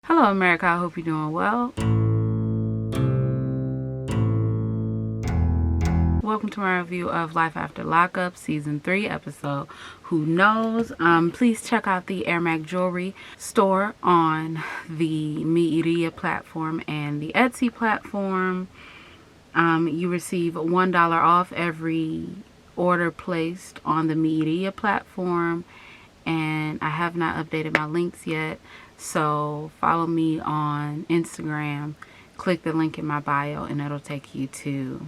Hello, America. I hope you're doing well. Welcome to my review of Life After Lockup, Season 3, Episode Who Knows. Please check out the Handmade jewelry store on the Media platform and the Etsy platform. You receive $1 off every order placed on the Media platform. And I have not updated my links yet. So follow me on Instagram. Click the link in my bio and it'll take you to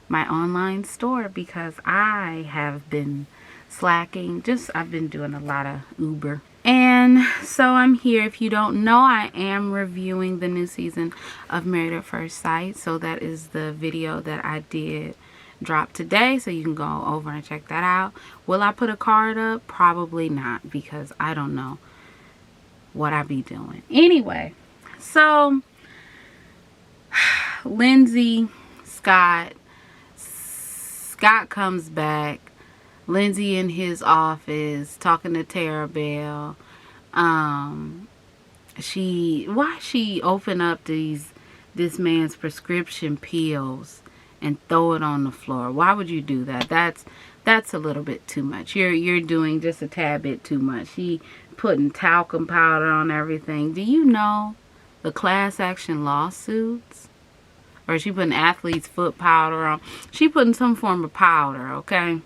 my online store because I have been slacking. I've been doing a lot of Uber. And so I'm here. If you don't know, I am reviewing the new season of Married at First Sight. So that is the video that I did drop today. So you can go over and check that out. Will I put a card up? Probably not, because I don't know what I be doing. Anyway, so Lindsay, Scott comes back. Lindsay in his office talking to Terabelle. Why she open up this man's prescription pills and throw it on the floor? Why would you do that? That's a little bit too much. You're doing just a tad bit too much. She putting talcum powder on everything. Do you know the class action lawsuits? Or she putting athlete's foot powder on. She putting some form of powder, okay?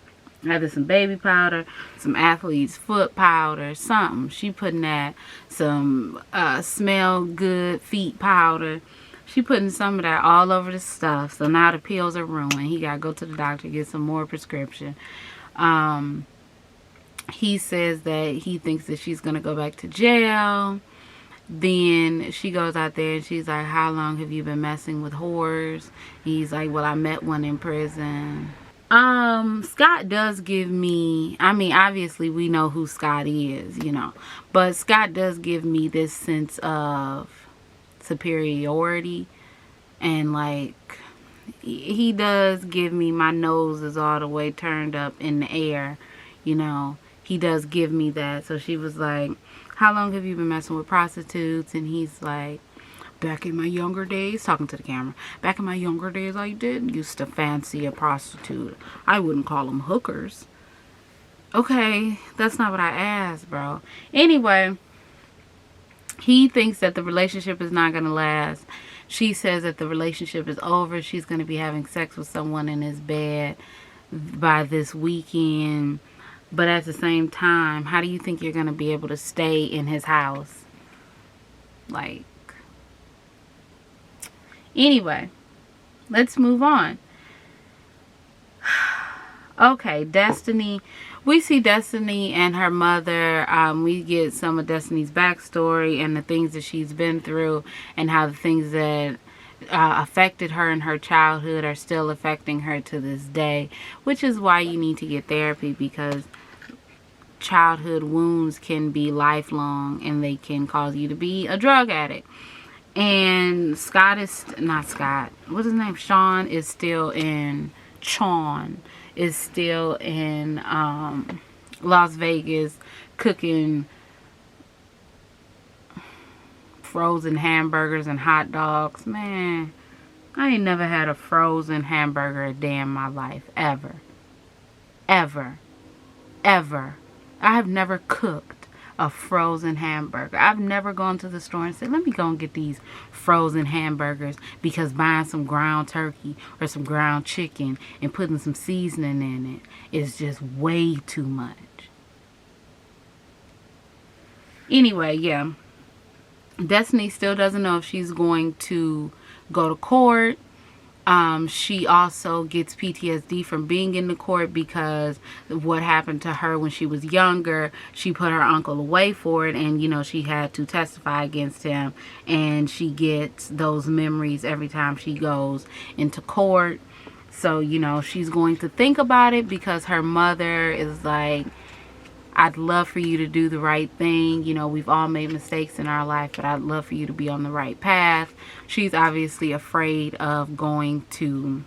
Either some baby powder, some athlete's foot powder, something. She putting that, some smell good feet powder. She putting some of that all over the stuff. So now the pills are ruined. He got to go to the doctor, get some more prescription. He says that he thinks that she's going to go back to jail. Then she goes out there and she's like, how long have you been messing with whores? He's like, well, I met one in prison. Scott does give me, I mean, obviously we know who Scott is, you know. But Scott does give me this sense of superiority. And like, he does give me, my nose is all the way turned up in the air, you know. He does give me that. So she was like, how long have you been messing with prostitutes? And he's like, back in my younger days, talking to the camera, back in my younger days I used to fancy a prostitute. I wouldn't call them hookers. Okay, that's not what I asked, bro. Anyway, he thinks that the relationship is not going to last. She says that the relationship is over. She's going to be having sex with someone in his bed by this weekend. But at the same time, how do you think you're going to be able to stay in his house? Like, anyway, let's move on. Okay, Destiny. We see Destiny and her mother. We get some of Destiny's backstory and the things that she's been through and how the things that affected her in her childhood are still affecting her to this day, which is why you need to get therapy, because childhood wounds can be lifelong and they can cause you to be a drug addict. And Sean is still in Las Vegas cooking frozen hamburgers and hot dogs. Man, I ain't never had a frozen hamburger a day in my life. Ever. I have never cooked a frozen hamburger. I've never gone to the store and said, let me go and get these frozen hamburgers, because buying some ground turkey or some ground chicken and putting some seasoning in it is just way too much. Anyway, yeah. Destiny still doesn't know if she's going to go to court. She also gets PTSD from being in the court because what happened to her when she was younger. She put her uncle away for it, and, you know, she had to testify against him. And she gets those memories every time she goes into court. So, you know, she's going to think about it because her mother is like, I'd love for you to do the right thing. You know, we've all made mistakes in our life, but I'd love for you to be on the right path. She's obviously afraid of going to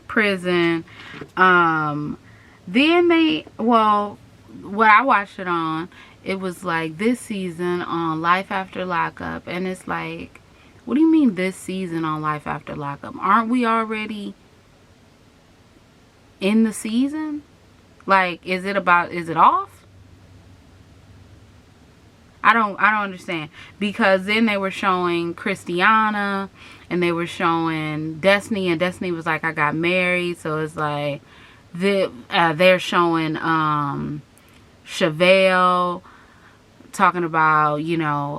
prison. Then what I watched it on, it was like this season on Life After Lockup. And it's like, what do you mean this season on Life After Lockup? Aren't we already in the season? Like, is it off? I don't understand. Because then they were showing Christiana and they were showing Destiny, and Destiny was like, I got married. So it's like they're showing Chevelle talking about, you know,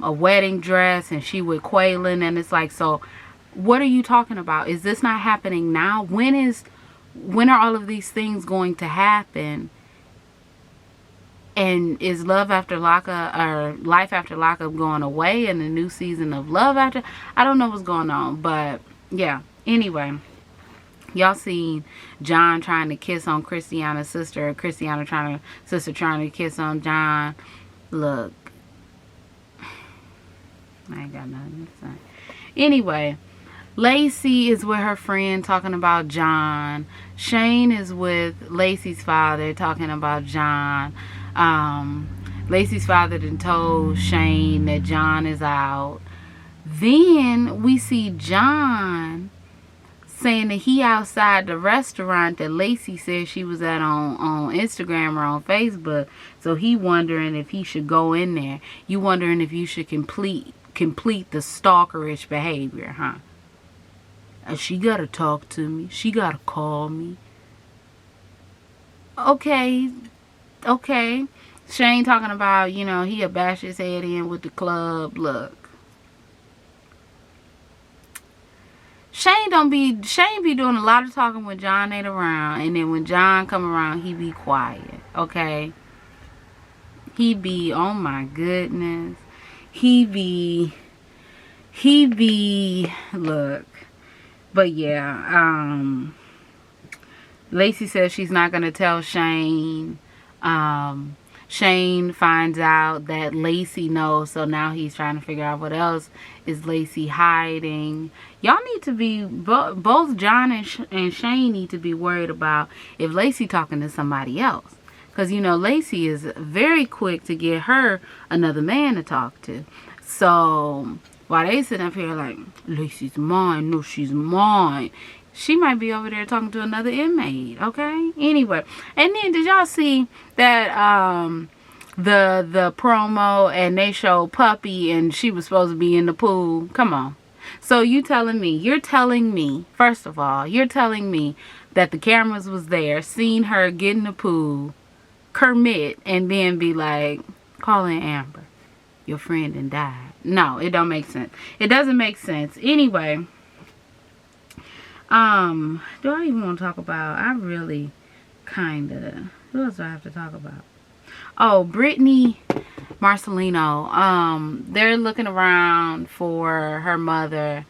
a wedding dress, and she with Quaylen, and it's like, so what are you talking about? Is this not happening now? When are all of these things going to happen? And is Love After Lockup or Life After Lockup going away in the new season of Love After? I don't know what's going on, but yeah. Anyway, y'all seen John trying to kiss on Christiana's sister, or Christiana trying to kiss on John. Look, I ain't got nothing to say. Anyway, Lacey is with her friend talking about John. Shane is with Lacey's father talking about John. Lacey's father then told Shane that John is out. Then we see John saying that he outside the restaurant that Lacey said she was at on Instagram or on Facebook. So he wondering if he should go in there. You wondering if you should complete the stalkerish behavior, huh? She gotta talk to me. She gotta call me. Okay. Shane talking about, you know, he'll bash his head in with the club. Look. Shane be doing a lot of talking when John ain't around. And then when John come around, he be quiet. Okay? He be, oh my goodness. He be, look. But yeah, Lacey says she's not going to tell Shane. Shane finds out that Lacey knows, so now he's trying to figure out what else is Lacey hiding. Y'all need to be, both John and Shane need to be worried about if Lacey talking to somebody else. Because, you know, Lacey is very quick to get her another man to talk to. So, while they sit up here like, Lacey's mine, no, she's mine. She might be over there talking to another inmate, okay? Anyway, and then did y'all see that the promo and they showed Puppy and she was supposed to be in the pool? Come on. So you're telling me, first of all, you're telling me that the cameras was there, seen her get in the pool, Kermit, and then be like, call in Amber. Your friend and died. No, it don't make sense. It doesn't make sense. Anyway, do I even want to talk about? I really kinda. Who else do I have to talk about? Oh, Brittany Marcelino. They're looking around for her mother.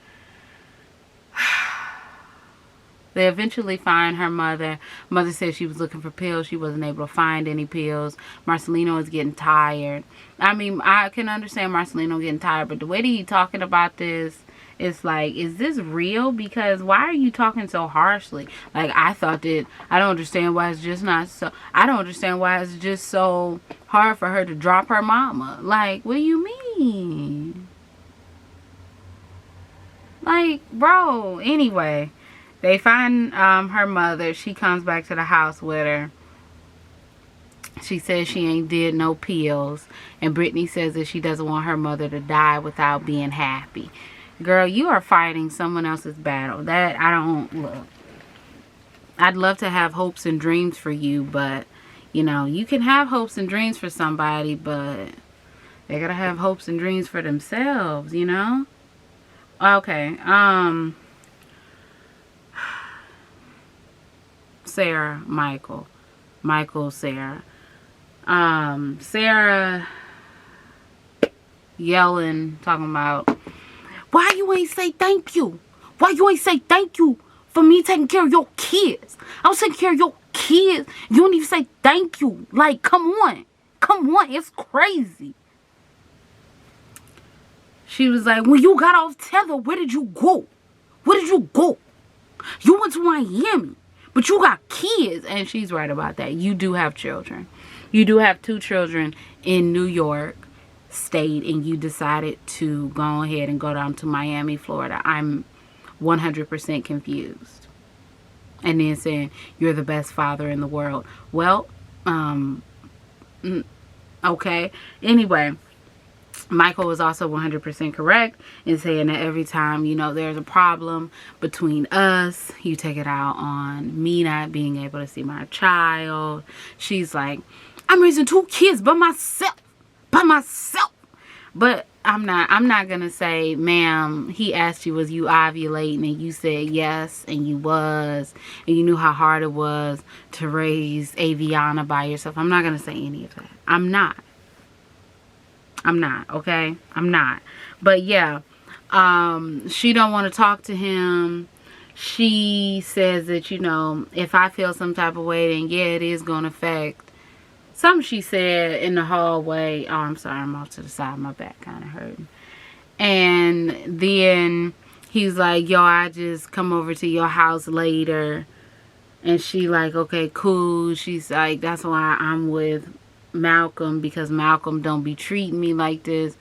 They eventually find her mother. Mother said she was looking for pills. She wasn't able to find any pills. Marcelino is getting tired. I mean, I can understand Marcelino getting tired, but the way that he's talking about this, it's like, is this real? Because why are you talking so harshly? Like, I thought that, I don't understand why it's just not so, I don't understand why it's just so hard for her to drop her mama. Like, what do you mean? Like, bro, anyway. They find her mother. She comes back to the house with her. She says she ain't did no pills. And Brittany says that she doesn't want her mother to die without being happy. Girl, you are fighting someone else's battle. That, I don't, look. I'd love to have hopes and dreams for you, but, you know, you can have hopes and dreams for somebody, but they gotta have hopes and dreams for themselves, you know? Okay, Sarah, Michael, Sarah. Sarah yelling, talking about, why you ain't say thank you? Why you ain't say thank you for me taking care of your kids? I was taking care of your kids. You don't even say thank you. Like, come on. Come on. It's crazy. She was like, when you got off tether, where did you go? Where did you go? You went to Miami. But you got kids. And she's right about that. You do have children. You do have 2 children in New York State, and you decided to go ahead and go down to Miami, Florida. I'm 100% confused. And then saying you're the best father in the world. Well, okay. Anyway, Michael was also 100% correct in saying that every time, you know, there's a problem between us, you take it out on me not being able to see my child. She's like, I'm raising 2 kids by myself. But I'm not going to say, ma'am, he asked you, was you ovulating? And you said yes, and you was. And you knew how hard it was to raise Aviana by yourself. I'm not going to say any of that. I'm not, okay? I'm not. But yeah, she don't want to talk to him. She says that, you know, if I feel some type of way, then yeah, it is going to affect. Something she said in the hallway. Oh, I'm sorry, I'm off to the side. My back kind of hurting. And then he's like, yo, I just come over to your house later. And she like, okay, cool. She's like, that's why I'm with Malcolm, because Malcolm don't be treating me like this.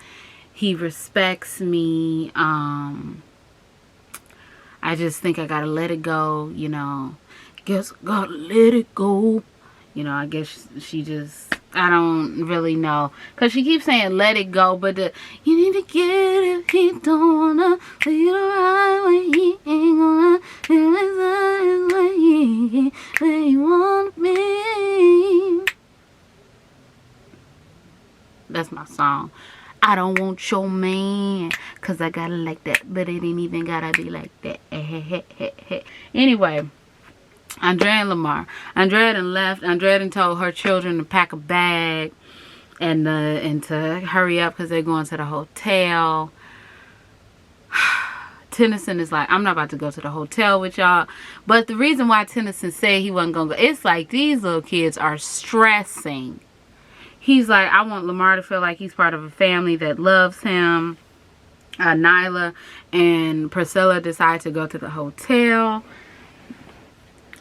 He respects me. I just think I gotta let it go, you know. Guess I gotta let it go. You know, I guess she just, I don't really know. Because she keeps saying, let it go. But you need to get it. He don't wanna feel right when he ain't gonna feel where he wanna be. That's my song. I don't want your man, because I gotta like that. But it ain't even gotta be like that. Anyway. Andrea and Lamar. Andrea done left. Andrea done told her children to pack a bag and to hurry up because they're going to the hotel. Tennyson is like, I'm not about to go to the hotel with y'all. But the reason why Tennyson said he wasn't going to go, it's like these little kids are stressing. He's like, I want Lamar to feel like he's part of a family that loves him. Nyla and Priscilla decide to go to the hotel.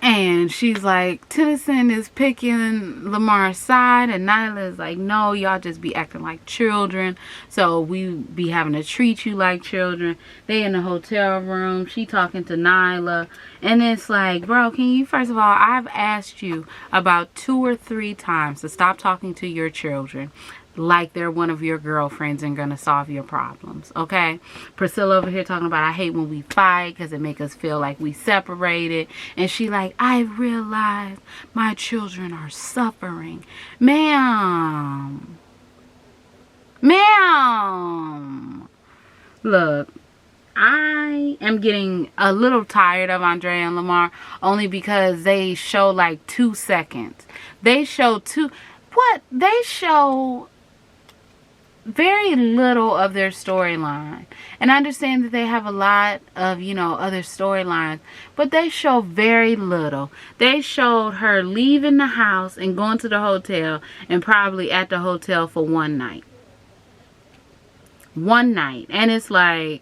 And she's like, Tennyson is picking Lamar's side. And Nyla is like, no, y'all just be acting like children. So we be having to treat you like children. They in the hotel room. She talking to Nyla. And it's like, bro, can you, first of all, I've asked you about 2 or 3 times to stop talking to your children like they're one of your girlfriends and gonna solve your problems, okay? Priscilla over here talking about, I hate when we fight because it make us feel like we separated. And she like, I realize my children are suffering. Ma'am, look, I am getting a little tired of Andrea and Lamar only because they show like 2 seconds. They show very little of their storyline. And I understand that they have a lot of, you know, other storylines, but they show very little. They showed her leaving the house and going to the hotel and probably at the hotel for 1 night. 1 night. And it's like,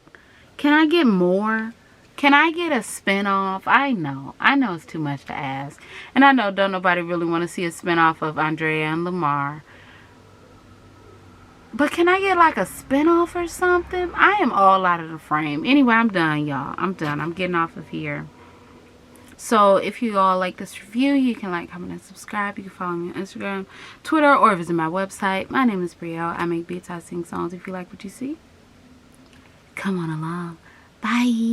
can I get more? Can I get a spinoff? I know it's too much to ask. And I know don't nobody really want to see a spinoff of Andrea and Lamar. But can I get like a spinoff or something? I am all out of the frame. Anyway, I'm done, y'all. I'm done. I'm getting off of here. So if you all like this review, you can like, comment, and subscribe. You can follow me on Instagram, Twitter, or visit my website. My name is Brielle. I make beats, I sing songs. If you like what you see, come on along. Bye.